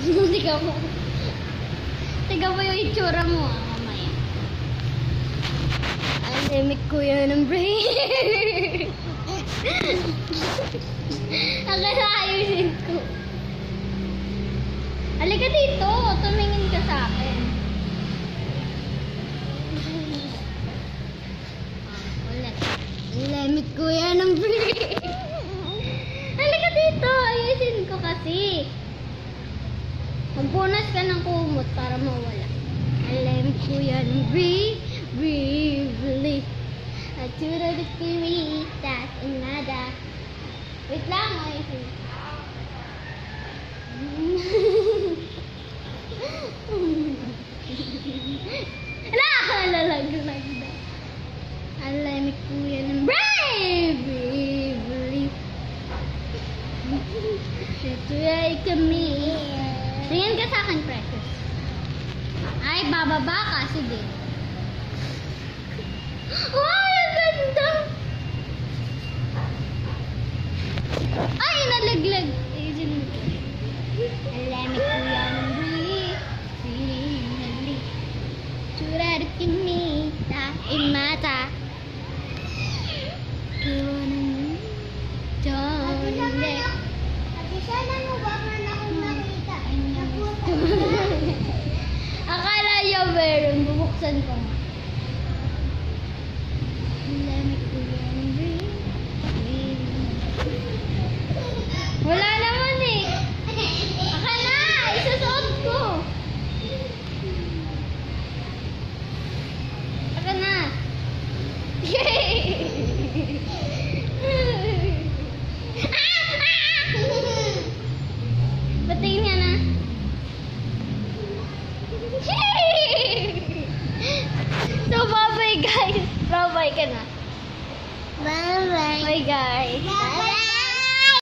Tiga mo. Tiga mo yung itsura mo, mamaya. Ang limit ko yan ng brain. Akala ayusin ko. Halika dito, tumingin ka sa akin. Ulit. Ang limit ko yan ng brain. Halika dito, ayusin ko kasi. Magpunas ka ng kumot para mawala. Alam ko yan, briefly. At tura the spirit that nada. Wait lang, ayusin. Lalaglag na. Alam ko yan, briefly. Try kami. Tingin ka sa akin, Precious. Ay, bababa ka. Sige. Wow, ang ganda! Ay, nalaglag. Ayun mo. Alamig ko yan. Really. Turado kinita in mata. Akala niya meron, bubuksan ko. Wala naman eh. Akala, isusuot ko. Akala. Patingin nga na. So, bye-bye guys. Bye-bye ka na. Bye-bye. Bye guys. Bye-bye.